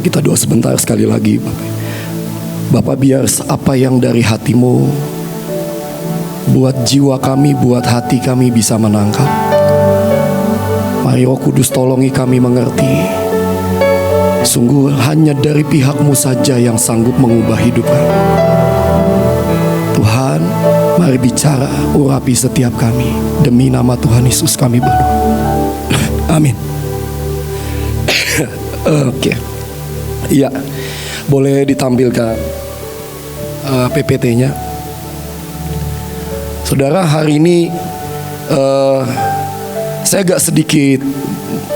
Kita doa sebentar sekali lagi Bapak. Bapak, biar apa yang dari hatimu buat jiwa kami, buat hati kami bisa menangkap. Mari Roh Kudus tolongi kami mengerti. Sungguh hanya dari pihak-Mu saja yang sanggup mengubah hidup kami. Tuhan, mari bicara, urapi setiap kami. Demi nama Tuhan Yesus kami berdoa. Amin. Oke. Iya, boleh ditampilkan PPT-nya. Saudara, hari ini saya agak sedikit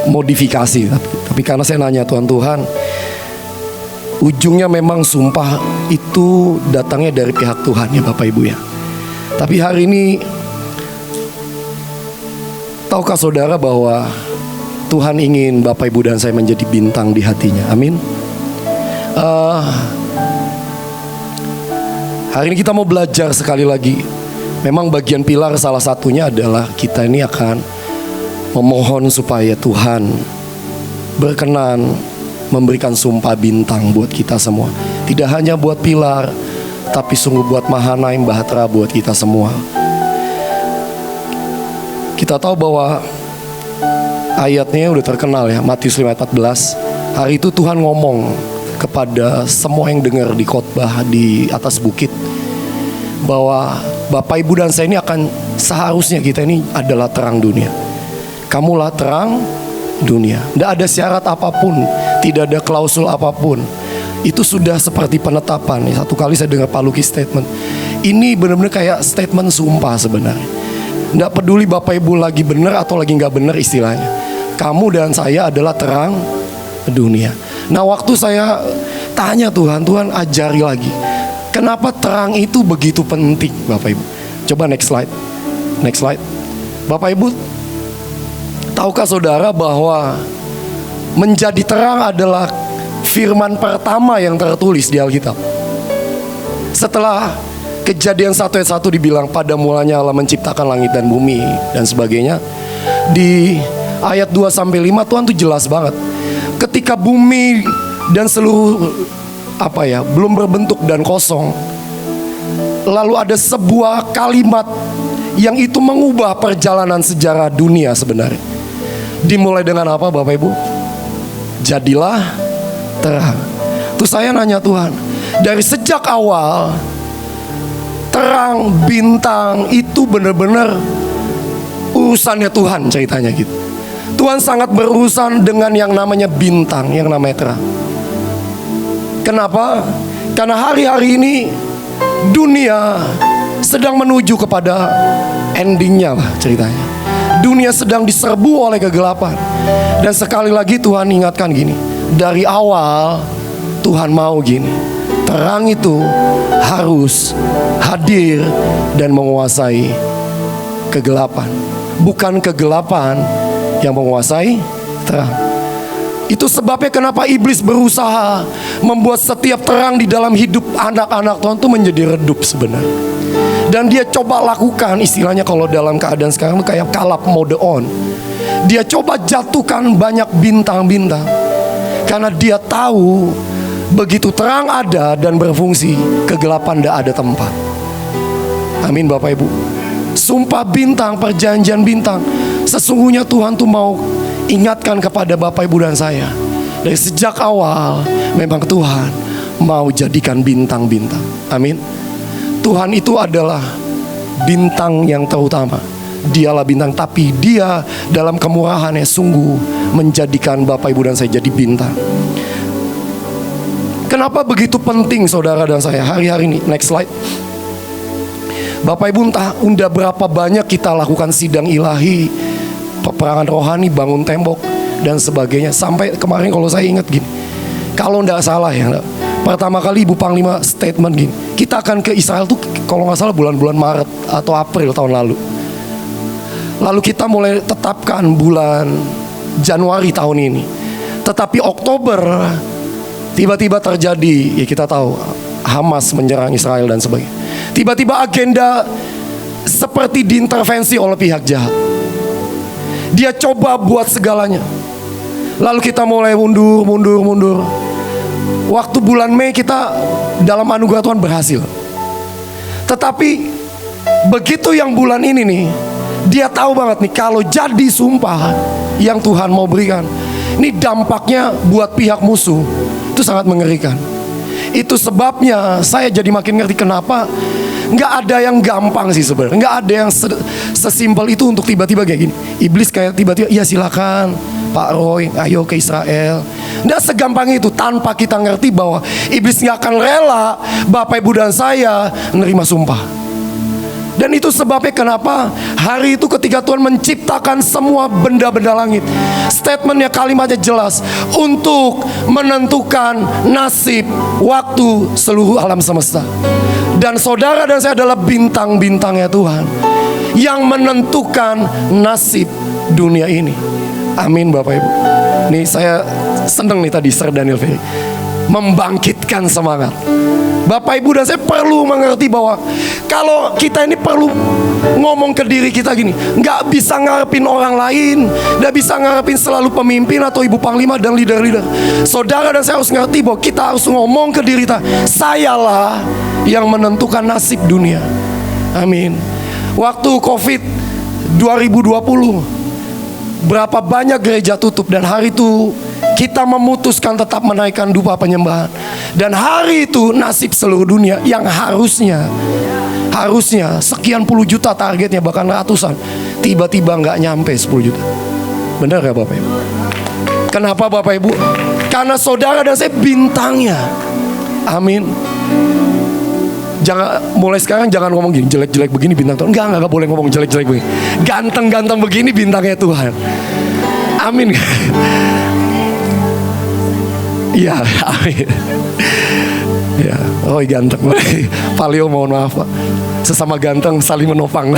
modifikasi, tapi karena saya nanya Tuhan, ujungnya memang sumpah itu datangnya dari pihak Tuhan ya Bapak Ibu ya. Tapi hari ini, tahukah saudara bahwa Tuhan ingin Bapak Ibu dan saya menjadi bintang di hatinya. Amin. Hari ini kita mau belajar sekali lagi. Memang bagian pilar salah satunya adalah kita ini akan memohon supaya Tuhan berkenan memberikan sumpah bintang buat kita semua. Tidak hanya buat pilar, tapi sungguh buat Mahanaim Bahtera, buat kita semua. Kita tahu bahwa ayatnya udah terkenal ya, Matius 5:14. Hari itu Tuhan ngomong kepada semua yang dengar di khotbah di atas bukit, bahwa Bapak Ibu dan saya ini akan, seharusnya kita ini adalah terang dunia. Kamulah terang dunia. Tidak ada syarat apapun, tidak ada klausul apapun. Itu sudah seperti penetapan. Satu kali saya dengar Pak Luki statement. Ini benar-benar kayak statement sumpah sebenarnya. Tidak peduli Bapak Ibu lagi benar atau lagi nggak benar istilahnya. Kamu dan saya adalah terang dunia. Nah, waktu saya tanya Tuhan ajari lagi. Kenapa terang itu begitu penting Bapak Ibu? Coba next slide. Bapak Ibu, tahukah saudara bahwa menjadi terang adalah firman pertama yang tertulis di Alkitab? Setelah Kejadian 1 ayat 1 dibilang pada mulanya Allah menciptakan langit dan bumi dan sebagainya. Di ayat 2-5 Tuhan tuh jelas banget. Ketika bumi dan seluruh belum berbentuk dan kosong, lalu ada sebuah kalimat yang itu mengubah perjalanan sejarah dunia sebenarnya. Dimulai dengan apa Bapak Ibu? Jadilah terang. Terus saya nanya Tuhan, dari sejak awal terang bintang itu benar-benar urusannya Tuhan, ceritanya gitu. Tuhan sangat berurusan dengan yang namanya bintang, yang namanya terang. Kenapa? Karena hari-hari ini dunia sedang menuju kepada endingnya lah ceritanya. Dunia sedang diserbu oleh kegelapan. Dan sekali lagi Tuhan ingatkan gini, dari awal Tuhan mau gini, terang itu harus hadir dan menguasai kegelapan. Bukan kegelapan yang menguasai terang. Itu sebabnya kenapa iblis berusaha membuat setiap terang di dalam hidup anak-anak Tuhan itu menjadi redup sebenarnya. Dan dia coba lakukan, istilahnya kalau dalam keadaan sekarang itu kayak kalap mode on. Dia coba jatuhkan banyak bintang-bintang. Karena dia tahu begitu terang ada dan berfungsi, kegelapan tidak ada tempat. Amin Bapak Ibu. Sumpah bintang, perjanjian bintang, sesungguhnya Tuhan tuh mau ingatkan kepada Bapak Ibu dan saya. Dari sejak awal memang Tuhan mau jadikan bintang-bintang. Amin. Tuhan itu adalah bintang yang terutama. Dialah bintang, tapi dia dalam kemurahannya sungguh menjadikan Bapak Ibu dan saya jadi bintang. Kenapa begitu penting saudara dan saya hari-hari ini? Next slide. Bapak Ibu, entah berapa banyak kita lakukan sidang ilahi, peperangan rohani, bangun tembok dan sebagainya. Sampai kemarin kalau saya ingat gini, kalau tidak salah ya, pertama kali Ibu Panglima statement gini, kita akan ke Israel tuh kalau nggak salah bulan-bulan Maret atau April tahun lalu. Lalu kita mulai tetapkan bulan Januari tahun ini. Tetapi Oktober tiba-tiba terjadi, ya kita tahu Hamas menyerang Israel dan sebagainya. Tiba-tiba agenda seperti diintervensi oleh pihak jahat. Dia coba buat segalanya. Lalu kita mulai mundur. waktu bulan Mei kita dalam anugerah Tuhan berhasil. Tetapi begitu yang bulan ini nih, dia tahu banget nih kalau jadi sumpah yang Tuhan mau berikan, ini dampaknya buat pihak musuh itu sangat mengerikan. Itu sebabnya saya jadi makin ngerti kenapa nggak ada yang gampang sih sebenarnya. Nggak ada yang sesimpel itu untuk tiba-tiba kayak gini. Iblis kayak tiba-tiba, ya silakan Pak Roy, ayo ke Israel. Nggak segampang itu, tanpa kita ngerti bahwa iblis nggak akan rela Bapak Ibu dan saya menerima sumpah. Dan itu sebabnya kenapa hari itu ketika Tuhan menciptakan semua benda-benda langit, statementnya, kalimatnya jelas, untuk menentukan nasib waktu seluruh alam semesta. Dan saudara dan saya adalah bintang-bintangnya Tuhan yang menentukan nasib dunia ini. Amin Bapak Ibu. Nih saya seneng nih tadi Sir Daniel Ferry membangkitkan semangat. Bapak Ibu dan saya perlu mengerti bahwa kalau kita ini perlu ngomong ke diri kita gini, nggak bisa ngarepin orang lain, nggak bisa ngarepin selalu pemimpin atau ibu panglima dan leader-leader. Saudara dan saya harus ngerti bahwa kita harus ngomong ke diri kita, sayalah yang menentukan nasib dunia. Amin. Waktu COVID 2020, berapa banyak gereja tutup, dan hari itu kita memutuskan tetap menaikkan dupa penyembahan. Dan hari itu nasib seluruh dunia yang harusnya sekian puluh juta targetnya, bahkan ratusan, tiba-tiba nggak nyampe 10 juta. Benar gak Bapak Ibu? Kenapa Bapak Ibu? Karena saudara dan saya bintangnya. Amin. Jangan, mulai sekarang jangan ngomong gini, jelek-jelek begini bintang Tuhan. Enggak boleh ngomong jelek-jelek begini. Ganteng-ganteng begini bintangnya Tuhan. Amin. Iya, amin. Ya, Roy ganteng. Pak Leo mohon maaf Pak, sesama ganteng saling menopang.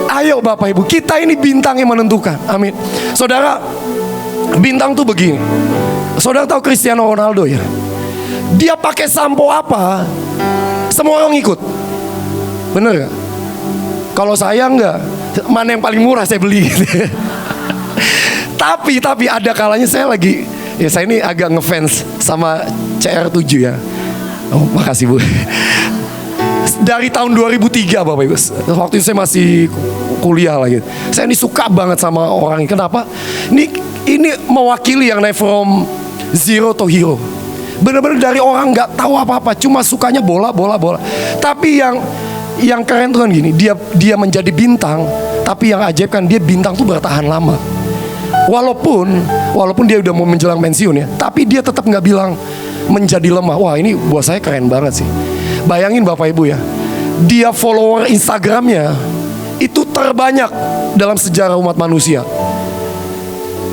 Ayo Bapak Ibu, kita ini bintang yang menentukan. Amin. Saudara, bintang tuh begini. Saudara tahu Cristiano Ronaldo ya? Dia pakai sampo apa, semua orang ikut. Bener gak? Kalau saya enggak, mana yang paling murah saya beli. Tapi ada kalanya saya lagi, ya saya ini agak ngefans sama CR7 ya. Oh makasih Bu. Dari tahun 2003 Bapak Ibu, waktu itu saya masih kuliah lagi. Saya ini suka banget sama orang ini. Kenapa? Ini mewakili yang naik from zero to hero. Benar-benar dari orang nggak tahu apa-apa, cuma sukanya bola. Tapi yang keren tuh kan gini, dia menjadi bintang. Tapi yang ajaib kan dia bintang tuh bertahan lama. Walaupun dia udah mau menjelang pensiun ya, tapi dia tetap nggak bilang menjadi lemah. Wah ini buat saya keren banget sih. Bayangin Bapak Ibu ya, dia follower Instagramnya itu terbanyak dalam sejarah umat manusia.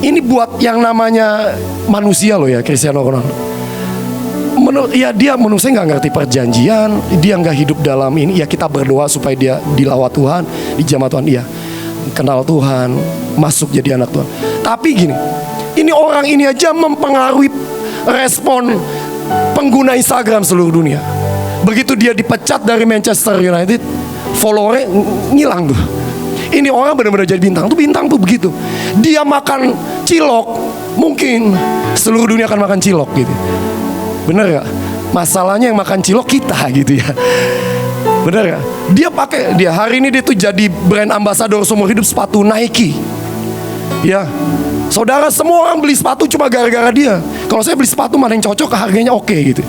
Ini buat yang namanya manusia loh ya, Cristiano Ronaldo. Dia menurut saya nggak ngerti perjanjian, dia nggak hidup dalam ini. Ya kita berdoa supaya dia dilawat Tuhan, dijamah Tuhan, iya, kenal Tuhan, masuk jadi anak Tuhan. Tapi gini, ini orang ini aja mempengaruhi respon pengguna Instagram seluruh dunia. Begitu dia dipecat dari Manchester United, followernya ngilang tuh. Ini orang benar-benar jadi bintang tuh begitu. Dia makan cilok, mungkin seluruh dunia akan makan cilok gitu. Bener gak? Masalahnya yang makan cilok kita gitu ya. Bener gak? Dia hari ini dia tuh jadi brand ambassador seumur hidup sepatu Nike. Ya, saudara, semua orang beli sepatu cuma gara-gara dia. Kalau saya beli sepatu mana yang cocok, harganya oke gitu.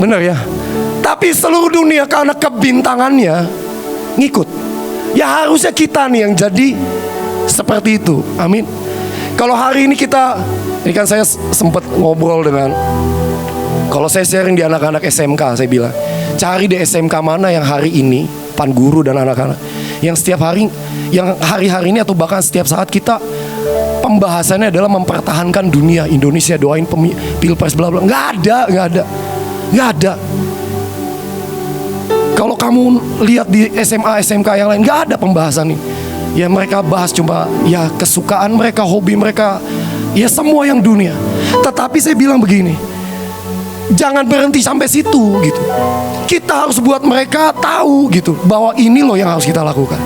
Bener ya? Tapi seluruh dunia karena kebintangannya ngikut. Ya harusnya kita nih yang jadi seperti itu. Amin. Kalau hari ini ini kan saya sempat ngobrol dengan, kalau saya sharing di anak-anak SMK, saya bilang, cari di SMK mana yang hari ini, pan guru dan anak-anak, yang setiap hari, yang hari-hari ini atau bahkan setiap saat kita pembahasannya adalah mempertahankan dunia Indonesia, doain pilpres bla bla. Nggak ada. Kalau kamu lihat di SMA SMK yang lain, nggak ada pembahasan ini. Ya mereka bahas cuma ya kesukaan mereka, hobi mereka, ya semua yang dunia. Tetapi saya bilang begini, jangan berhenti sampai situ gitu. Kita harus buat mereka tahu gitu bahwa ini loh yang harus kita lakukan.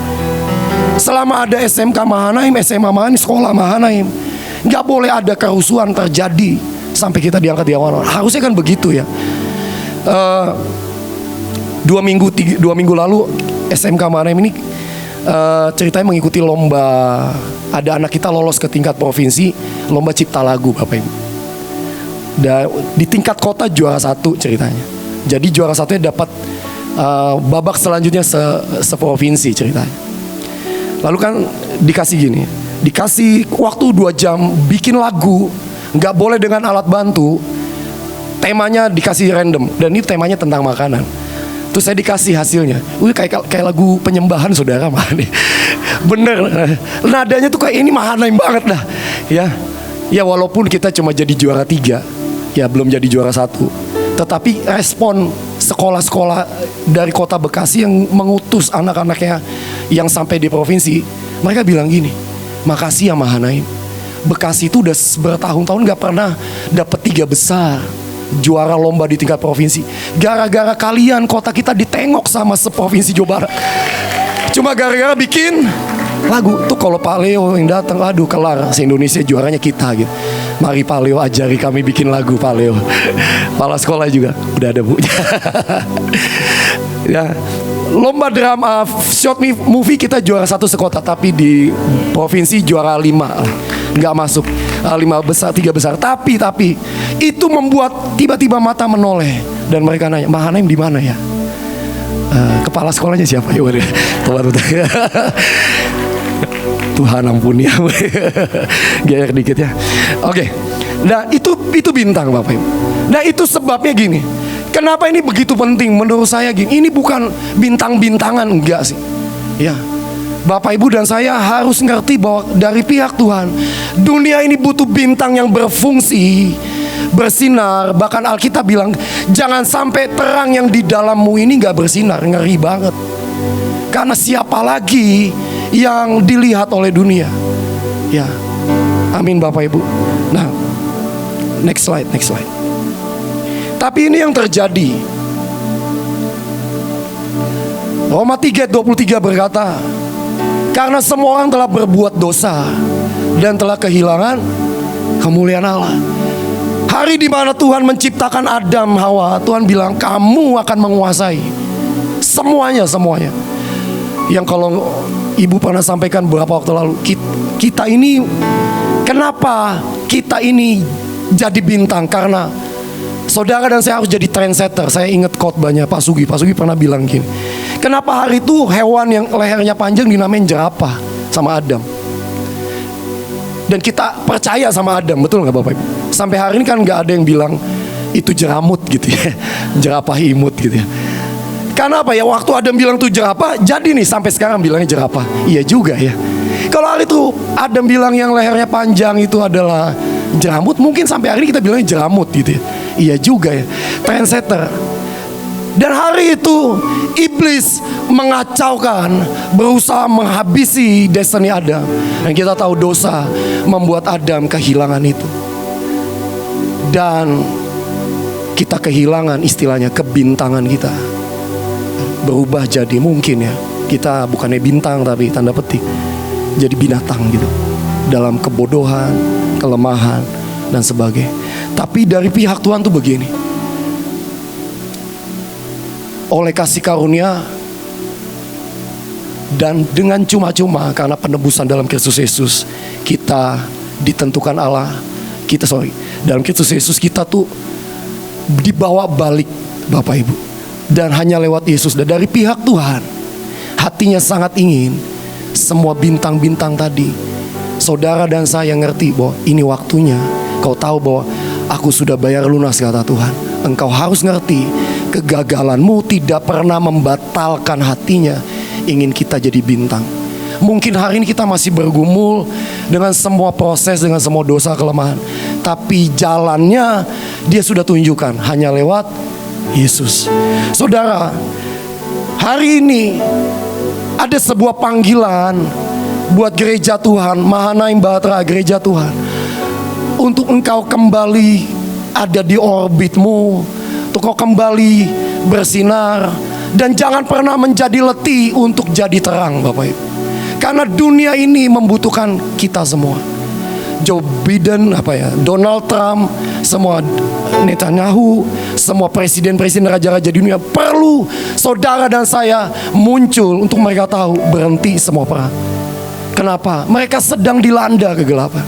Selama ada SMK Mahanaim, SMA Mahanaim, sekolah Mahanaim, Nggak boleh ada kerusuhan terjadi sampai kita diangkat di awan. Harusnya kan begitu ya. 2 minggu lalu SMK Manaim ini ceritanya mengikuti lomba. Ada anak kita lolos ke tingkat provinsi, lomba cipta lagu Bapak Ibu. Dan di tingkat kota juara 1 ceritanya. Jadi juara 1-nya dapat babak selanjutnya seprovinsi ceritanya. Lalu kan dikasih gini, dikasih waktu 2 jam bikin lagu, nggak boleh dengan alat bantu. Temanya dikasih random, dan ini temanya tentang makanan. Terus saya dikasih hasilnya, kayak lagu penyembahan saudara mah nih. Bener, nadanya tuh kayak ini Mahanaim banget dah. Ya walaupun kita cuma jadi juara 3, ya belum jadi juara 1. Tetapi respon sekolah-sekolah dari kota Bekasi yang mengutus anak-anaknya yang sampai di provinsi, mereka bilang gini, makasih ya Mahanaim. Bekasi itu udah bertahun-tahun gak pernah dapet 3 besar juara lomba di tingkat provinsi. Gara-gara kalian kota kita ditengok sama seprovinsi Jawa Barat. Cuma gara-gara bikin lagu tuh. Kalau Pak Leo yang datang, aduh kelar, se-Indonesia juaranya kita gitu. Mari Pak Leo ajari kami bikin lagu Pak Leo. Kepala sekolah juga udah ada Bu. Ya, lomba drama short movie kita juara 1 sekota, tapi di provinsi juara 5, nggak masuk 5 besar, 3 besar. Tapi itu membuat tiba-tiba mata menoleh dan mereka nanya, Mahanaim di mana ya? Kepala sekolahnya siapa ya? Tuhan ampuni ya. GR dikit ya. Oke. Nah itu bintang Bapak Ibu. Nah itu sebabnya gini. Kenapa ini begitu penting menurut saya gini. Ini bukan bintang-bintangan, enggak sih. Ya, Bapak Ibu dan saya harus ngerti bahwa dari pihak Tuhan, dunia ini butuh bintang yang berfungsi, bersinar. Bahkan Alkitab bilang, jangan sampai terang yang di dalammu ini gak bersinar. Ngeri banget. Karena siapa lagi yang dilihat oleh dunia? Ya, amin Bapak Ibu. Nah, next slide. Tapi ini yang terjadi. Roma 3:23 berkata, karena semua orang telah berbuat dosa dan telah kehilangan kemuliaan Allah. Hari di mana Tuhan menciptakan Adam, Hawa, Tuhan bilang kamu akan menguasai semuanya. Yang kalau Ibu pernah sampaikan beberapa waktu lalu, kita ini, kenapa kita ini jadi bintang? Karena saudara dan saya harus jadi trendsetter. Saya ingat khotbahnya Pak Sugi pernah bilang gini, kenapa hari itu hewan yang lehernya panjang dinamain jerapah sama Adam? Dan kita percaya sama Adam, betul gak Bapak Ibu? Sampai hari ini kan gak ada yang bilang itu jeramut gitu ya. Jerapah imut gitu ya. Karena apa ya, waktu Adam bilang itu jerapah, jadi nih sampai sekarang bilangnya jerapah. Iya juga ya. Kalau hari itu Adam bilang yang lehernya panjang itu adalah jeramut, mungkin sampai hari ini kita bilangnya jeramut gitu ya. Iya juga ya, trendsetter. Dan hari itu iblis mengacaukan, berusaha menghabisi destiny Adam. Dan kita tahu dosa membuat Adam kehilangan itu. Dan kita kehilangan istilahnya kebintangan kita. Berubah jadi mungkin ya, kita bukannya bintang tapi tanda petik jadi binatang gitu. Dalam kebodohan, kelemahan dan sebagainya. Tapi dari pihak Tuhan tuh begini. Oleh kasih karunia dan dengan cuma-cuma karena penebusan dalam Kristus Yesus, kita ditentukan Allah. Dalam Kristus Yesus kita tuh dibawa balik Bapak Ibu. Dan hanya lewat Yesus. Dan dari pihak Tuhan, hatinya sangat ingin semua bintang-bintang tadi, saudara dan saya ngerti bahwa ini waktunya. Kau tahu bahwa aku sudah bayar lunas, kata Tuhan. Engkau harus ngerti, kegagalanmu tidak pernah membatalkan hatinya ingin kita jadi bintang. Mungkin hari ini kita masih bergumul dengan semua proses, dengan semua dosa, kelemahan. Tapi jalannya dia sudah tunjukkan hanya lewat Yesus. Saudara, hari ini ada sebuah panggilan buat gereja Tuhan, Mahanaim Batra, gereja Tuhan, untuk engkau kembali ada di orbitmu, untuk kau kembali bersinar. Dan jangan pernah menjadi letih untuk jadi terang Bapak Ibu. Karena dunia ini membutuhkan kita semua. Joe Biden, Donald Trump, semua Netanyahu, semua presiden-presiden raja-raja di dunia perlu saudara dan saya muncul untuk mereka tahu berhenti semua perang. Kenapa? Mereka sedang dilanda kegelapan.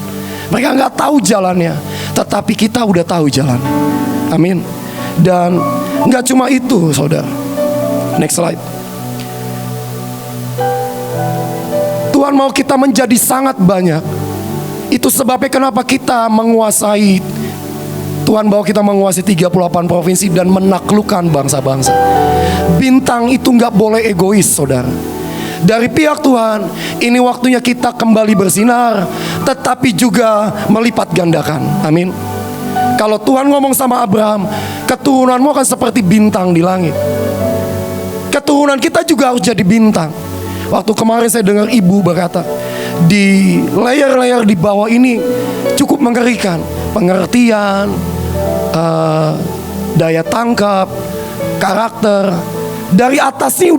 Mereka nggak tahu jalannya, tetapi kita udah tahu jalan. Amin. Dan nggak cuma itu, saudara. Next slide. Tuhan mau kita menjadi sangat banyak. Itu sebabnya kenapa kita menguasai, Tuhan bawa kita menguasai 38 provinsi dan menaklukkan bangsa-bangsa. Bintang itu nggak boleh egois, saudara. Dari pihak Tuhan, ini waktunya kita kembali bersinar, tetapi juga melipat gandakan. Amin. Kalau Tuhan ngomong sama Abraham, keturunanmu akan seperti bintang di langit. Keturunan kita juga harus jadi bintang. Waktu kemarin saya dengar ibu berkata, di layer-layer di bawah ini cukup mengerikan. Pengertian, daya tangkap, karakter. Dari atas ini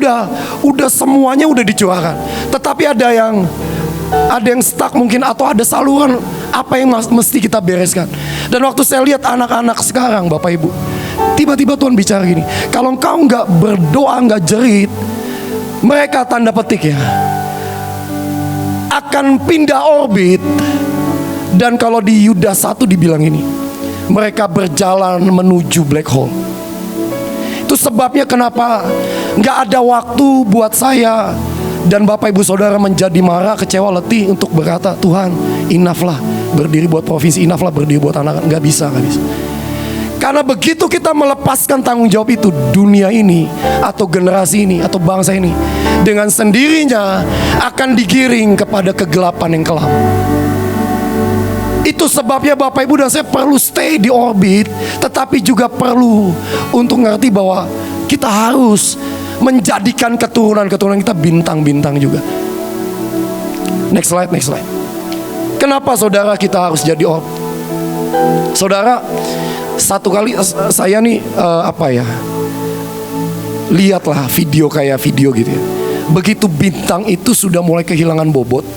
udah semuanya udah dicurahkan. Tetapi ada yang stuck mungkin, atau ada saluran apa yang mesti kita bereskan. Dan waktu saya lihat anak-anak sekarang, Bapak Ibu, tiba-tiba Tuhan bicara gini, kalau engkau nggak berdoa, nggak jerit, mereka tanda petik ya akan pindah orbit. Dan kalau di Yudas 1 dibilang ini, mereka berjalan menuju black hole. Itu sebabnya kenapa nggak ada waktu buat saya dan Bapak Ibu Saudara menjadi marah, kecewa, letih untuk berkata, Tuhan enough lah berdiri buat provinsi, enough lah berdiri buat anak. Nggak bisa. Karena begitu kita melepaskan tanggung jawab itu, dunia ini atau generasi ini atau bangsa ini dengan sendirinya akan digiring kepada kegelapan yang kelam. Itu sebabnya Bapak Ibu dan saya perlu stay di orbit, tetapi juga perlu untuk ngerti bahwa kita harus menjadikan keturunan-keturunan kita bintang-bintang juga. Next slide. Kenapa saudara kita harus jadi orbit? Saudara, satu kali saya nih lihatlah video gitu ya. Begitu bintang itu sudah mulai kehilangan bobot,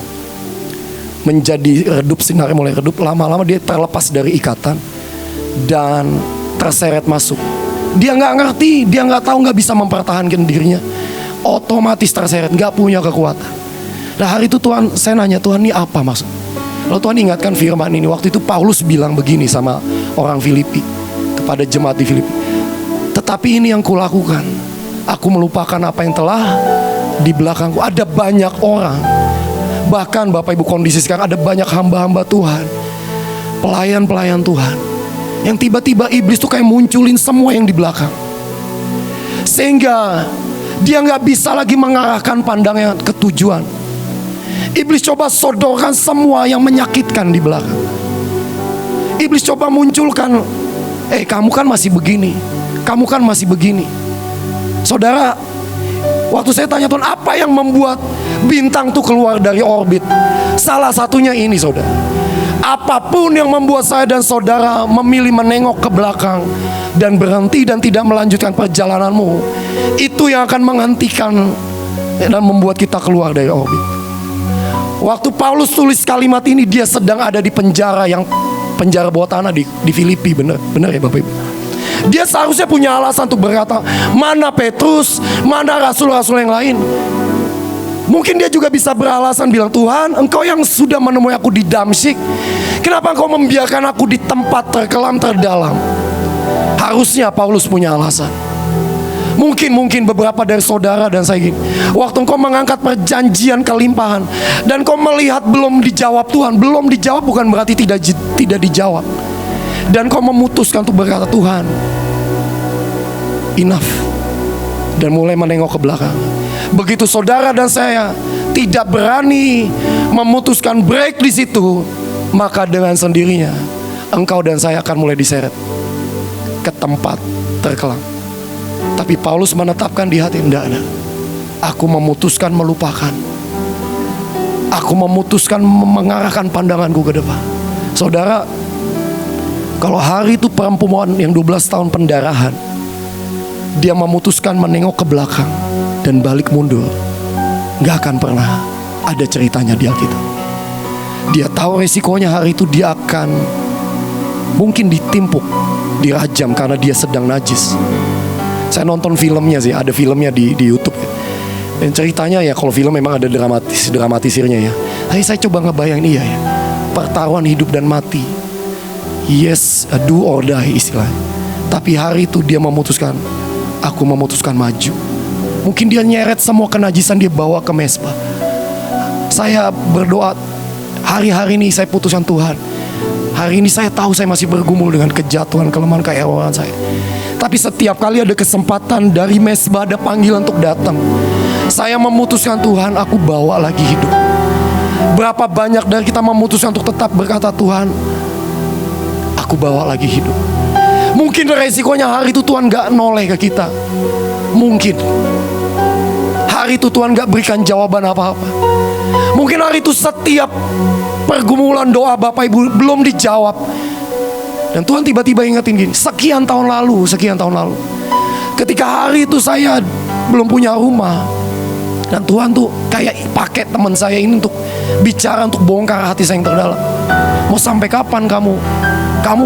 menjadi redup, sinarnya mulai redup, lama-lama dia terlepas dari ikatan dan terseret masuk. Dia nggak ngerti, dia nggak tahu, nggak bisa mempertahankan dirinya, otomatis terseret, nggak punya kekuatan. Nah hari itu saya nanya, Tuhan ini apa maksud? Lalu Tuhan ingatkan firman ini. Waktu itu Paulus bilang begini sama orang Filipi, kepada jemaat di Filipi, tetapi ini yang kulakukan, aku melupakan apa yang telah di belakangku. Ada banyak orang, bahkan Bapak Ibu kondisi sekarang ada banyak hamba-hamba Tuhan, pelayan-pelayan Tuhan, yang tiba-tiba iblis tuh kayak munculin semua yang di belakang, sehingga dia nggak bisa lagi mengarahkan pandangnya ke tujuan. Iblis coba sodorkan semua yang menyakitkan di belakang. Iblis coba munculkan, kamu kan masih begini, kamu kan masih begini. Saudara, waktu saya tanya Tuhan, apa yang membuat bintang tuh keluar dari orbit? Salah satunya ini, saudara. Apapun yang membuat saya dan saudara memilih menengok ke belakang dan berhenti dan tidak melanjutkan perjalananmu, itu yang akan menghentikan dan membuat kita keluar dari orbit. Waktu Paulus tulis kalimat ini, dia sedang ada di penjara bawah tanah di Filipi, benar ya Bapak Ibu. Dia seharusnya punya alasan untuk berkata, mana Petrus, mana rasul-rasul yang lain. Mungkin dia juga bisa beralasan bilang, Tuhan, Engkau yang sudah menemui aku di Damsyik, kenapa Engkau membiarkan aku di tempat terkelam terdalam? Harusnya Paulus punya alasan. Mungkin beberapa dari saudara dan saya gini, waktu engkau mengangkat perjanjian kelimpahan dan kau melihat belum dijawab Tuhan, belum dijawab bukan berarti tidak dijawab, dan kau memutuskan untuk berkata, Tuhan enough, dan mulai menengok ke belakang. Begitu saudara dan saya tidak berani memutuskan break di situ, maka dengan sendirinya engkau dan saya akan mulai diseret ke tempat terkelam. Tapi Paulus menetapkan di hati, enggak, aku memutuskan melupakan. Aku memutuskan mengarahkan pandanganku ke depan. Saudara, kalau hari itu perempuan yang 12 tahun pendarahan, dia memutuskan menengok ke belakang dan balik mundur, gak akan pernah ada ceritanya di Alkitab. Dia tahu resikonya hari itu dia akan mungkin ditimpuk, dirajam karena dia sedang najis. Saya nonton filmnya sih, ada filmnya di YouTube ya. Dan ceritanya ya, kalau film memang ada dramatisirnya ya. Tapi saya coba ngebayangin, iya ya, pertaruhan hidup dan mati. Yes, do or die istilahnya. Tapi hari itu dia memutuskan, aku memutuskan maju. Mungkin dia nyeret semua kenajisan dia bawa ke mezbah. Saya berdoa, hari-hari ini saya putuskan Tuhan, hari ini saya tahu saya masih bergumul dengan kejatuhan, kelemahan, keeroran saya. Tapi setiap kali ada kesempatan dari mezbah, ada panggilan untuk datang, saya memutuskan Tuhan, aku bawa lagi hidup. Berapa banyak dari kita memutuskan untuk tetap berkata, Tuhan, aku bawa lagi hidup. Mungkin resikonya hari itu Tuhan gak noleh ke kita. Mungkin hari itu Tuhan gak berikan jawaban apa-apa. Mungkin hari itu setiap pergumulan doa Bapak Ibu belum dijawab. Dan Tuhan tiba-tiba ingetin gini, sekian tahun lalu, ketika hari itu saya belum punya rumah, dan Tuhan tuh kayak pakai teman saya ini untuk bicara, untuk bongkar hati saya yang terdalam. Mau sampai kapan kamu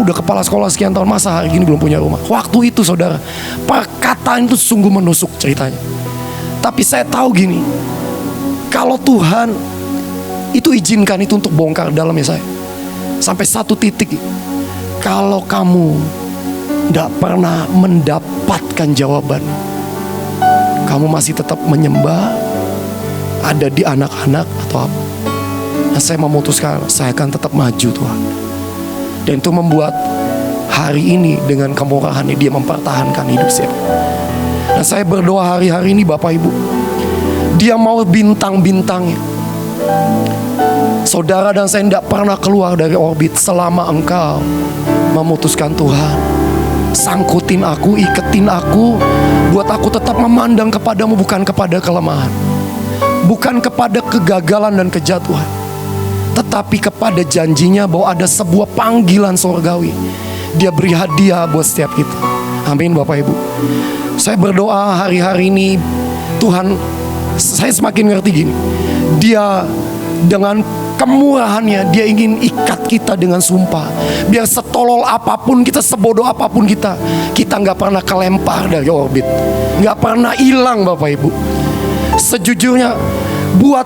udah kepala sekolah sekian tahun, masa hari ini belum punya rumah? Waktu itu saudara, perkataan itu sungguh menusuk ceritanya. Tapi saya tahu gini, kalau Tuhan itu izinkan itu untuk bongkar dalamnya saya, sampai satu titik, kalau kamu tidak pernah mendapatkan jawaban, kamu masih tetap menyembah, ada di anak-anak atau apa. Dan saya memutuskan, saya akan tetap maju Tuhan. Dan itu membuat hari ini dengan kemurahannya dia mempertahankan hidup saya. Dan saya berdoa hari-hari ini Bapak Ibu, dia mau bintang-bintangnya. Saudara dan saya tidak pernah keluar dari orbit selama engkau memutuskan Tuhan, sangkutin aku, iketin aku, buat aku tetap memandang kepadamu, bukan kepada kelemahan, bukan kepada kegagalan dan kejatuhan, tetapi kepada janjinya bahwa ada sebuah panggilan surgawi. Dia beri hadiah buat setiap kita. Amin Bapak Ibu. Saya berdoa hari-hari ini Tuhan, saya semakin ngerti gini, dia dengan kemurahannya dia ingin ikat kita dengan sumpah. Biar setolol apapun kita, sebodoh apapun kita gak pernah kelempar dari orbit, gak pernah hilang Bapak Ibu. Sejujurnya buat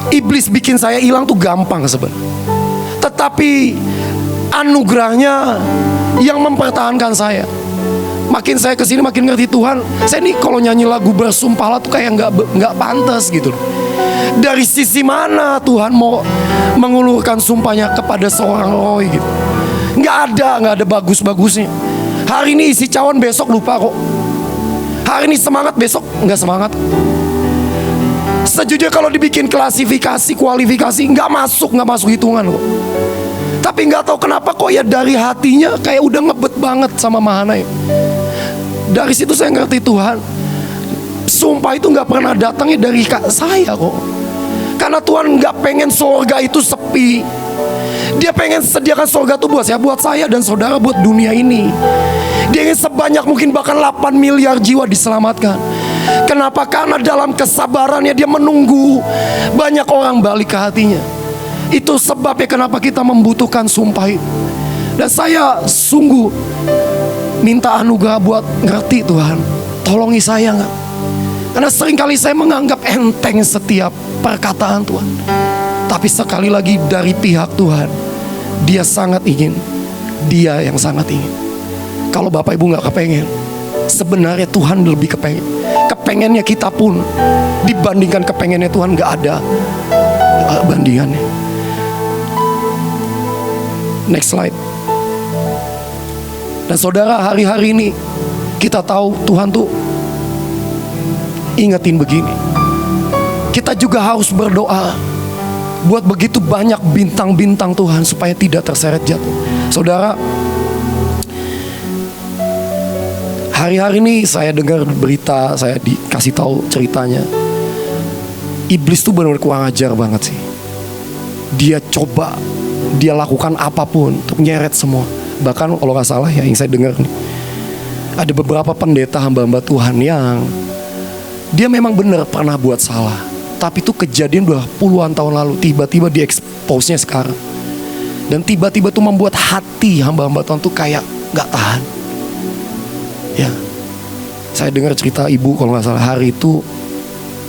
iblis bikin saya hilang tuh gampang sebenarnya, tetapi anugerahnya yang mempertahankan saya. Makin saya kesini makin ngerti Tuhan, saya nih kalau nyanyi lagu bersumpahlah tuh kayak nggak pantas gitu. Dari sisi mana Tuhan mau mengulurkan sumpahnya kepada seorang Roy gitu? Nggak ada bagus-bagusnya. Hari ini isi cawan, besok lupa kok. Hari ini semangat, besok nggak semangat. Sejujurnya kalau dibikin klasifikasi, kualifikasi, nggak masuk hitungan kok. Tapi nggak tahu kenapa kok ya dari hatinya kayak udah ngebet banget sama Mahanaim. Dari situ saya ngerti Tuhan, sumpah itu nggak pernah datangnya dari saya kok. Karena Tuhan nggak pengen surga itu sepi. Dia pengen sediakan surga itu buat saya dan saudara, buat dunia ini. Dia ingin sebanyak mungkin, bahkan 8 miliar jiwa diselamatkan. Kenapa? Karena dalam kesabarannya dia menunggu banyak orang balik ke hatinya. Itu sebabnya kenapa kita membutuhkan sumpah itu. Dan saya sungguh minta anugerah buat ngerti Tuhan, tolongi saya nggak? Karena seringkali saya menganggap enteng setiap perkataan Tuhan. Tapi sekali lagi dari pihak Tuhan, dia sangat ingin, dia yang sangat ingin. Kalau Bapak Ibu nggak kepengen, sebenarnya Tuhan lebih kepengen. Kepengennya kita pun dibandingkan kepengennya Tuhan nggak ada bandingannya. Next slide. Dan saudara, hari-hari ini kita tahu Tuhan tuh ingetin begini, kita juga harus berdoa buat begitu banyak bintang-bintang Tuhan supaya tidak terseret jatuh. Saudara, hari-hari ini saya dengar berita, saya dikasih tahu ceritanya, iblis tuh benar-benar kurang ajar banget sih. Dia coba, dia lakukan apapun untuk nyeret semua. Bahkan kalau gak salah ya, yang saya dengar nih, ada beberapa pendeta hamba-hamba Tuhan yang dia memang benar pernah buat salah, tapi itu kejadian udah puluhan tahun lalu, tiba-tiba diekspos expose-nya sekarang. Dan tiba-tiba tuh membuat hati hamba-hamba Tuhan tuh kayak gak tahan. Ya, saya dengar cerita ibu kalau gak salah, hari itu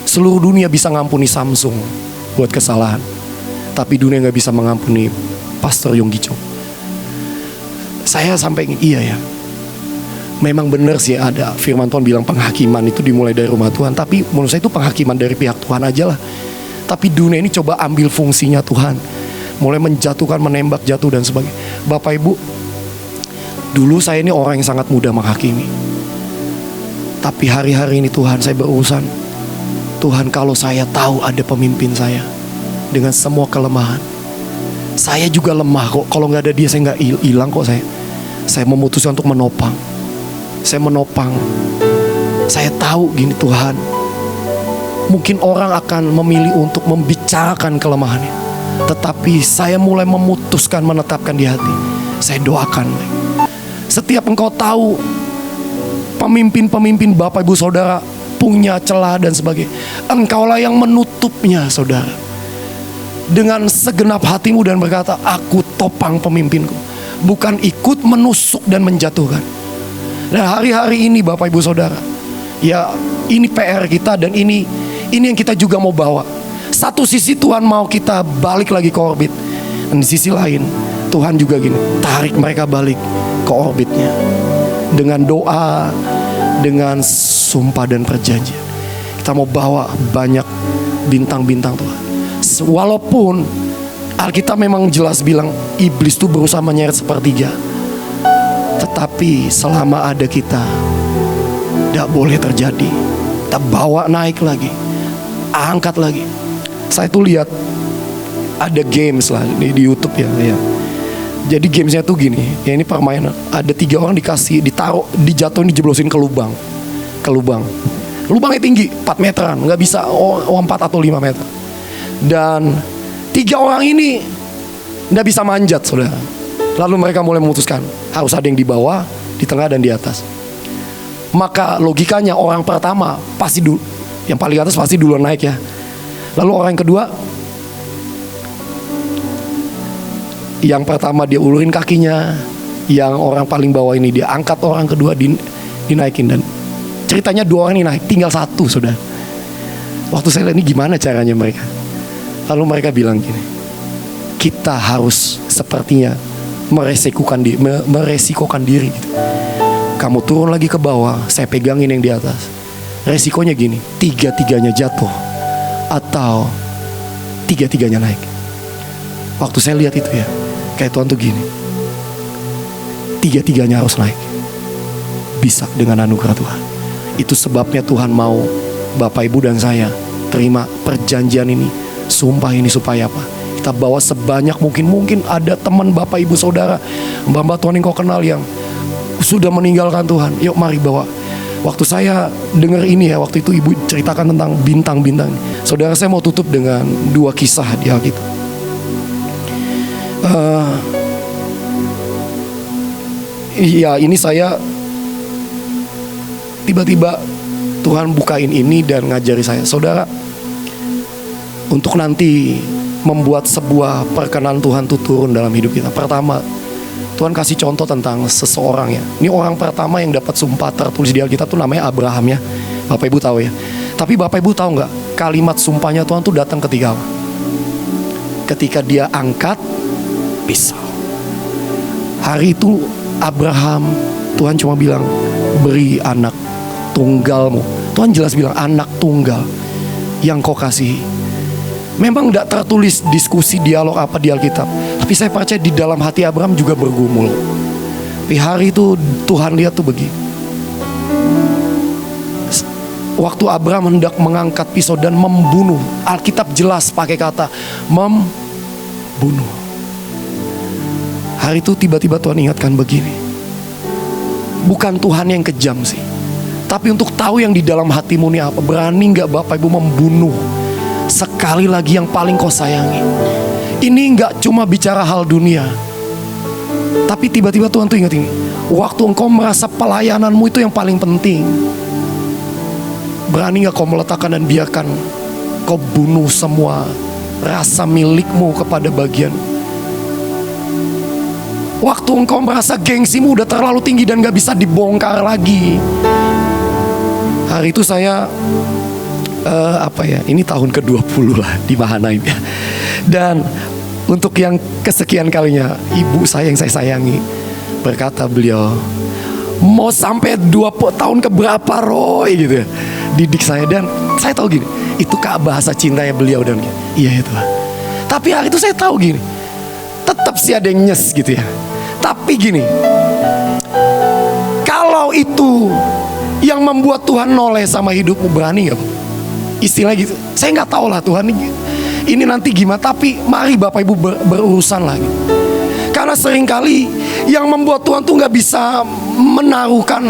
seluruh dunia bisa ngampuni Samsung buat kesalahan, tapi dunia gak bisa mengampuni Pastor Yonggi Cho. Saya sampai ingin, iya ya, memang benar sih ada firman Tuhan bilang penghakiman itu dimulai dari rumah Tuhan. Tapi menurut saya itu penghakiman dari pihak Tuhan aja lah. Tapi dunia ini coba ambil fungsinya Tuhan, mulai menjatuhkan, menembak, jatuh dan sebagainya. Bapak Ibu, dulu saya ini orang yang sangat mudah menghakimi. Tapi hari-hari ini Tuhan, saya berurusan. Tuhan, kalau saya tahu ada pemimpin saya dengan semua kelemahan, saya juga lemah kok. Kalau nggak ada dia saya nggak hilang kok. Saya memutuskan untuk menopang. Saya menopang. Saya tahu gini Tuhan, mungkin orang akan memilih untuk membicarakan kelemahannya, tetapi saya mulai memutuskan, menetapkan di hati. Saya doakan, setiap engkau tahu pemimpin-pemimpin Bapak Ibu Saudara punya celah dan sebagainya, engkaulah yang menutupnya saudara, dengan segenap hatimu dan berkata, aku topang pemimpinku, bukan ikut menusuk dan menjatuhkan. Dan hari-hari ini Bapak Ibu Saudara, ya ini PR kita dan ini yang kita juga mau bawa. Satu sisi Tuhan mau kita balik lagi ke orbit, dan di sisi lain Tuhan juga gini, tarik mereka balik ke orbitnya dengan doa, dengan sumpah dan perjanjian. Kita mau bawa banyak bintang-bintang Tuhan. Walaupun Alkitab memang jelas bilang iblis itu berusaha menyeret sepertiga, tetapi selama ada kita, tidak boleh terjadi. Kita bawa naik lagi, angkat lagi. Saya tuh lihat ada games lah di YouTube ya. Jadi gamesnya tuh gini, ya ini permainan. Ada 3 orang ditaruh, dijatuhin, dijeblosin ke lubang. Lubangnya tinggi 4 meteran, nggak bisa 4 atau 5 meter. Dan 3 orang ini nggak bisa manjat saudara. Lalu mereka mulai memutuskan harus ada yang di bawah, di tengah dan di atas. Maka logikanya orang pertama pasti dulu, yang paling atas pasti dulu naik ya. Lalu orang yang kedua, yang pertama dia ulurin kakinya, yang orang paling bawah ini dia angkat orang kedua dinaikin. Dan ceritanya 2 orang ini naik, tinggal 1 saudara. Waktu saya lihat ini gimana caranya mereka. Lalu mereka bilang gini, kita harus sepertinya meresikokan diri gitu. Kamu turun lagi ke bawah, saya pegangin yang di atas. Resikonya gini, 3-3-nya jatuh atau 3-3-nya naik. Waktu saya lihat itu ya, kayak Tuhan tuh gini, 3-3-nya harus naik. Bisa dengan anugerah Tuhan. Itu sebabnya Tuhan mau Bapak Ibu dan saya terima perjanjian ini, sumpah ini, supaya apa? Kita bawa sebanyak mungkin ada teman Bapak Ibu Saudara, mbak-mbak Tuhan yang kau kenal yang sudah meninggalkan Tuhan. Yuk mari bawa. Waktu saya dengar ini ya, waktu itu ibu ceritakan tentang bintang-bintang. Saudara, saya mau tutup dengan 2 kisah di Alkitab. Iya, ini saya tiba-tiba Tuhan bukain ini dan ngajari saya, saudara, untuk nanti membuat sebuah perkenan Tuhan tuh turun dalam hidup kita. Pertama, Tuhan kasih contoh tentang seseorang ya. Ini orang pertama yang dapat sumpah tertulis di Alkitab tuh namanya Abraham ya. Bapak Ibu tahu ya. Tapi Bapak Ibu tahu nggak, kalimat sumpahnya Tuhan tuh datang ketika apa? Ketika dia angkat pisau. Hari itu Abraham, Tuhan cuma bilang, beri anak tunggalmu. Tuhan jelas bilang anak tunggal yang kau kasihi. Memang tidak tertulis diskusi dialog apa di Alkitab, tapi saya percaya di dalam hati Abraham juga bergumul. Tapi hari itu Tuhan lihat tuh begini. Waktu Abraham hendak mengangkat pisau dan membunuh, Alkitab jelas pakai kata membunuh. Hari itu tiba-tiba Tuhan ingatkan begini. Bukan Tuhan yang kejam sih, tapi untuk tahu yang di dalam hatimu ini apa. Berani gak Bapak Ibu membunuh sekali lagi yang paling kau sayangi? Ini gak cuma bicara hal dunia, tapi tiba-tiba Tuhan tuh ingat ini. Waktu engkau merasa pelayananmu itu yang paling penting, berani gak kau meletakkan dan biarkan kau bunuh semua rasa milikmu kepada bagian. Waktu engkau merasa gengsimu udah terlalu tinggi dan gak bisa dibongkar lagi. Hari itu saya ini tahun ke-20 lah di Mahanaim ya. Dan untuk yang kesekian kalinya, ibu saya yang saya sayangi, berkata beliau, mau sampai 20 tahun keberapa Roy gitu ya, didik saya. Dan saya tahu gini, itu kak bahasa cintanya beliau. Dan iya itu. Tapi hari itu saya tahu gini, tetap sih ada yang nyes gitu ya. Tapi gini, kalau itu yang membuat Tuhan noleh sama hidupmu, berani gak? Istilah gitu, saya nggak tahu lah Tuhan ini nanti gimana. Tapi mari Bapak Ibu berurusan lagi. Karena seringkali yang membuat Tuhan tuh nggak bisa menaruhkan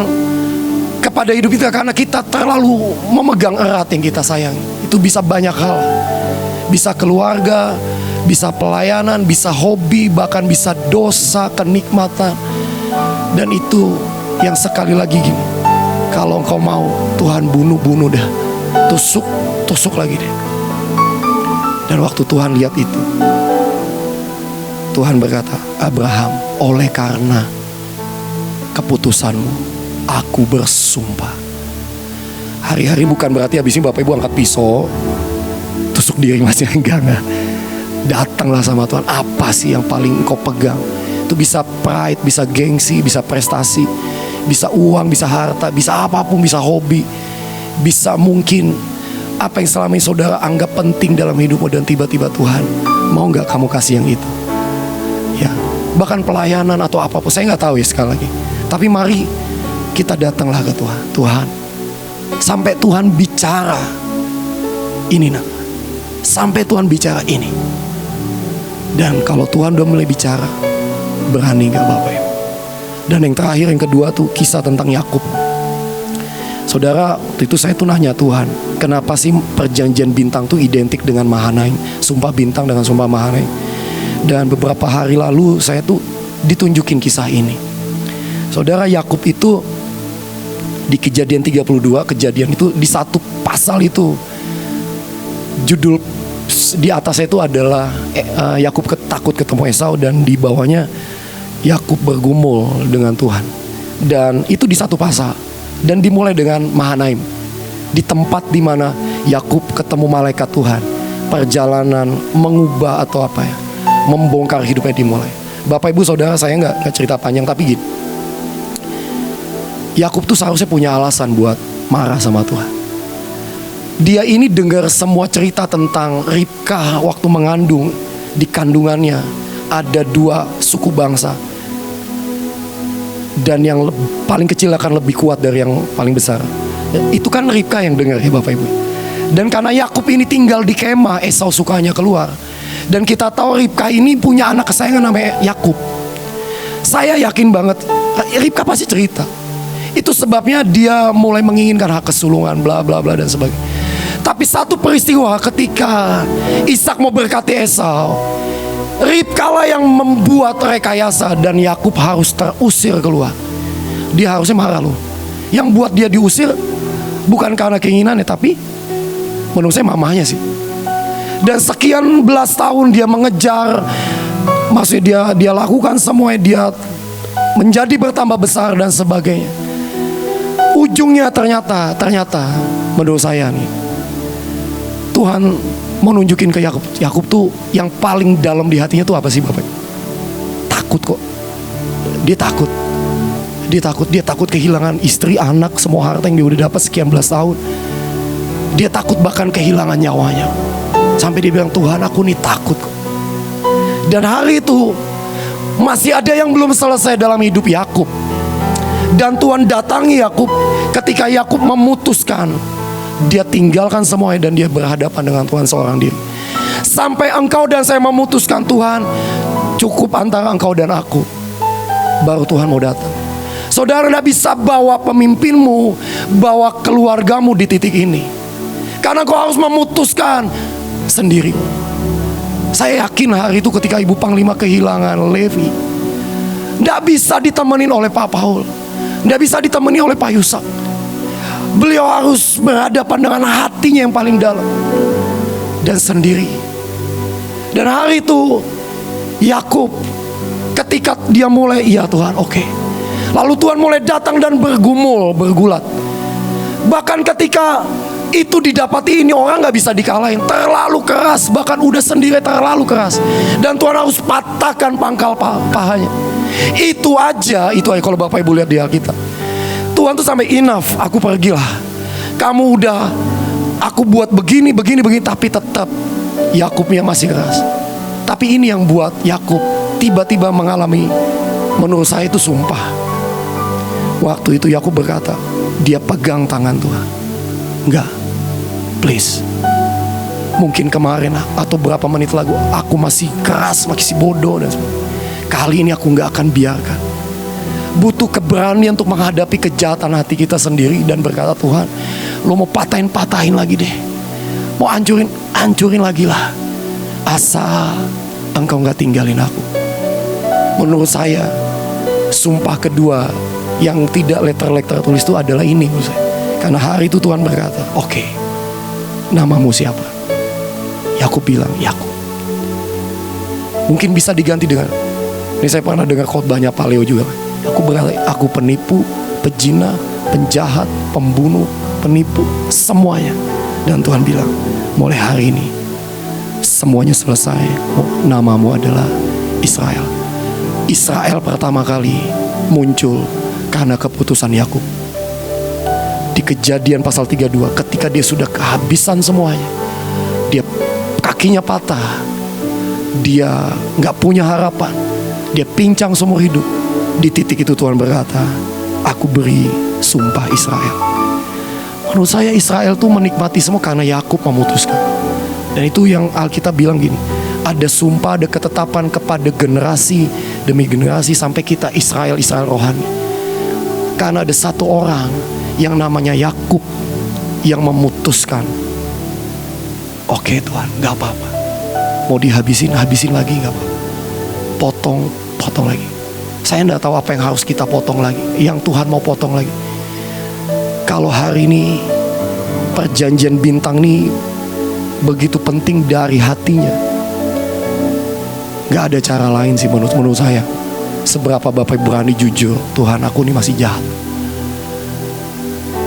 kepada hidup kita karena kita terlalu memegang erat yang kita sayangi. Itu bisa banyak hal, bisa keluarga, bisa pelayanan, bisa hobi, bahkan bisa dosa, kenikmatan. Dan itu yang sekali lagi gini, kalau engkau mau Tuhan bunuh dah, tusuk lagi deh. Dan waktu Tuhan lihat itu, Tuhan berkata, Abraham, oleh karena keputusanmu, aku bersumpah. Hari-hari bukan berarti habis ini Bapak Ibu angkat pisau tusuk diri masih enggak. Datanglah sama Tuhan, apa sih yang paling engkau pegang? Itu bisa pride, bisa gengsi, bisa prestasi, bisa uang, bisa harta, bisa apapun, bisa hobi, bisa mungkin apa yang selama ini saudara anggap penting dalam hidupmu. Dan tiba-tiba Tuhan mau gak kamu kasih yang itu ya, bahkan pelayanan atau apapun, saya gak tahu ya sekali lagi. Tapi mari kita datanglah ke Tuhan. Tuhan, sampai Tuhan bicara ini nak, sampai Tuhan bicara ini. Dan kalau Tuhan udah mulai bicara, berani gak Bapak Ibu? Dan yang terakhir, yang kedua tuh kisah tentang Yakub. Saudara, waktu itu saya tuh nanya Tuhan, kenapa sih perjanjian bintang tuh identik dengan Mahanaim, sumpah bintang dengan sumpah Mahanaim. Dan beberapa hari lalu saya tuh ditunjukin kisah ini. Saudara, Yakub itu di Kejadian 32, kejadian itu di satu pasal itu, judul di atasnya itu adalah Yakub takut ketemu Esau, dan di bawahnya Yakub bergumul dengan Tuhan. Dan itu di satu pasal. Dan dimulai dengan Mahanaim, di tempat di mana Yakub ketemu malaikat Tuhan. Perjalanan mengubah atau apa ya, membongkar hidupnya dimulai. Bapak Ibu Saudara, saya nggak cerita panjang, tapi gini, Yakub tuh seharusnya punya alasan buat marah sama Tuhan. Dia ini dengar semua cerita tentang Ribka waktu mengandung. Di kandungannya ada 2 suku bangsa, dan yang paling kecil akan lebih kuat dari yang paling besar. Itu kan Ribka yang dengar ya Bapak Ibu. Dan karena Yakub ini tinggal di kemah, Esau sukanya keluar. Dan kita tahu Ribka ini punya anak kesayangan namanya Yakub. Saya yakin banget Ribka pasti cerita. Itu sebabnya dia mulai menginginkan hak kesulungan, bla bla bla dan sebagainya. Tapi satu peristiwa ketika Ishak mau berkati Esau, Ribka lah yang membuat rekayasa dan Yakub harus terusir keluar. Dia harusnya marah loh. Yang buat dia diusir bukan karena keinginannya, tapi menurut saya mamahnya sih. Dan sekian belas tahun dia mengejar, maksudnya dia lakukan semuanya, dia menjadi bertambah besar dan sebagainya. Ujungnya ternyata menurut saya nih, Tuhan mau nunjukin ke Yakub. Yakub tuh yang paling dalam di hatinya tuh apa sih Bapak? Takut kok. Dia takut kehilangan istri, anak, semua harta yang dia udah dapat sekian belas tahun. Dia takut bahkan kehilangan nyawanya. Sampai dia bilang, Tuhan aku nih takut kok. Dan hari itu masih ada yang belum selesai dalam hidup Yakub. Dan Tuhan datangi Yakub ketika Yakub memutuskan dia tinggalkan semuanya dan dia berhadapan dengan Tuhan seorang diri. Sampai engkau dan saya memutuskan, Tuhan cukup antara engkau dan aku, baru Tuhan mau datang. Saudara tidak bisa bawa pemimpinmu, bawa keluargamu di titik ini, karena kau harus memutuskan sendiri. Saya yakin hari itu ketika Ibu Panglima kehilangan Levi, tidak bisa ditemenin oleh Pak Paul, tidak bisa ditemani oleh Pak Yusak. Beliau harus berhadapan dengan hatinya yang paling dalam. Dan sendiri Dan hari itu Yakub ketika dia mulai, iya Tuhan, oke. Lalu Tuhan mulai datang dan bergulat. Bahkan ketika itu didapati, ini orang gak bisa dikalahin, terlalu keras, bahkan udah sendiri terlalu keras, dan Tuhan harus patahkan pangkal pahanya. Itu aja kalau Bapak Ibu lihat di Alkitab, Tuhan tuh sampai enough, aku pergilah. Kamu udah, aku buat begini, tapi tetap Yakubnya masih keras. Tapi ini yang buat Yakub tiba-tiba mengalami, menurut saya itu sumpah. Waktu itu Yakub berkata, dia pegang tangan Tuhan. Enggak, please. Mungkin kemarin atau berapa menit lalu aku masih keras, masih bodoh dan sebagainya. Kali ini aku enggak akan biarkan. Butuh keberanian untuk menghadapi kejahatan hati kita sendiri dan berkata, Tuhan, lo mau patahin lagi deh, mau hancurin lagi lah, asal Engkau gak tinggalin aku. Menurut saya, sumpah kedua yang tidak letter tulis itu adalah ini menurut saya. Karena hari itu Tuhan berkata, oke, namamu siapa? Yakub bilang, Yakub. Mungkin bisa diganti dengan, ini saya pernah dengar khotbahnya Pak Leo juga. Aku berkata, aku penipu, pejina, penjahat, pembunuh, penipu, semuanya. Dan Tuhan bilang, mulai hari ini semuanya selesai. Namamu adalah Israel. Israel pertama kali muncul karena keputusan Yakub. Di Kejadian pasal 32, ketika dia sudah kehabisan semuanya, dia kakinya patah, dia gak punya harapan, dia pincang seumur hidup. Di titik itu Tuhan berkata, aku beri sumpah Israel. Menurut saya Israel tuh menikmati semua karena Yakub memutuskan. Dan itu yang Alkitab bilang gini, ada sumpah, ada ketetapan kepada generasi demi generasi sampai kita Israel rohani. Karena ada satu orang yang namanya Yakub yang memutuskan, oke Tuhan, gak apa-apa. Mau habisin lagi gak apa-apa. Potong lagi. Saya gak tahu apa yang harus kita potong lagi, yang Tuhan mau potong lagi. Kalau hari ini perjanjian bintang ini begitu penting dari hatinya, gak ada cara lain sih menurut saya. Seberapa Bapak berani jujur, Tuhan aku ini masih jahat,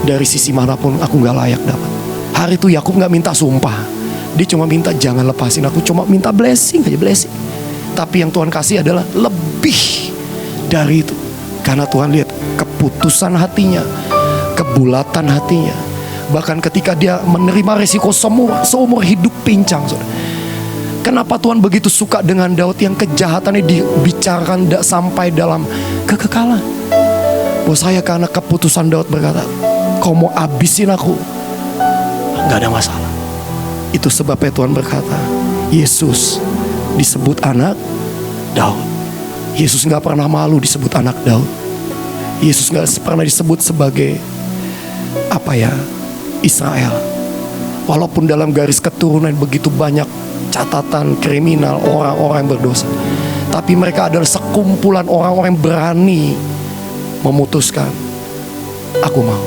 dari sisi manapun aku gak layak dapat. Hari itu Yakub gak minta sumpah, dia cuma minta jangan lepasin aku, cuma minta blessing aja, blessing. Tapi yang Tuhan kasih adalah lebih dari itu. Karena Tuhan lihat keputusan hatinya, kebulatan hatinya. Bahkan ketika dia menerima resiko seumur hidup pincang, saudara. Kenapa Tuhan begitu suka dengan Daud yang kejahatannya dibicarakan sampai dalam kekekalan? Buat saya karena keputusan Daud berkata, kau mau abisin aku, gak ada masalah. Itu sebabnya Tuhan berkata, Yesus disebut anak Daud. Yesus gak pernah malu disebut anak Daud. Yesus gak pernah disebut sebagai Israel. Walaupun dalam garis keturunan begitu banyak catatan kriminal, orang-orang yang berdosa, tapi mereka adalah sekumpulan orang-orang yang berani memutuskan, aku mau.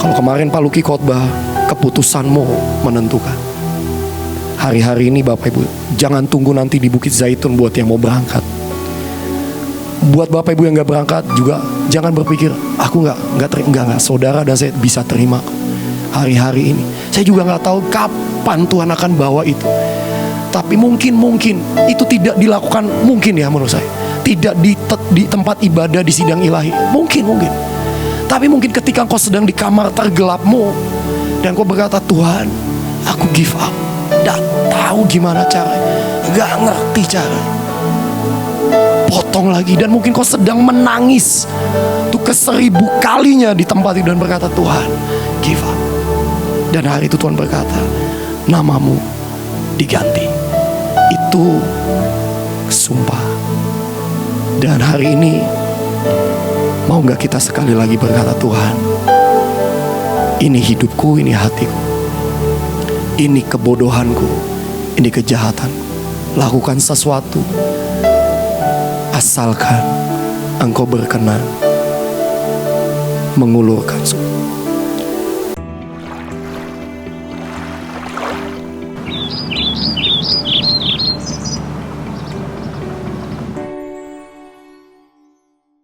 Kalau kemarin Pak Luki khotbah, keputusanmu menentukan. Hari-hari ini Bapak Ibu, jangan tunggu nanti di Bukit Zaitun buat yang mau berangkat. Buat Bapak Ibu yang gak berangkat juga, jangan berpikir, aku enggak, saudara dan saya bisa terima hari-hari ini. Saya juga gak tahu kapan Tuhan akan bawa itu. Tapi mungkin itu tidak dilakukan, mungkin ya menurut saya, tidak di tempat ibadah, di sidang ilahi. Mungkin. Tapi mungkin ketika engkau sedang di kamar tergelapmu dan kau berkata, Tuhan, aku give up, gak tahu gimana caranya, gak ngerti caranya. Potong lagi. Dan mungkin kau sedang menangis tuh ke-1000 kalinya di tempat itu dan berkata, Tuhan, give up. Dan hari itu Tuhan berkata, namamu diganti. Itu sumpah. Dan hari ini mau gak kita sekali lagi berkata, Tuhan, ini hidupku, ini hatiku, ini kebodohanku, ini kejahatan. Lakukan sesuatu, asalkan engkau berkenan mengulurkan sumpah.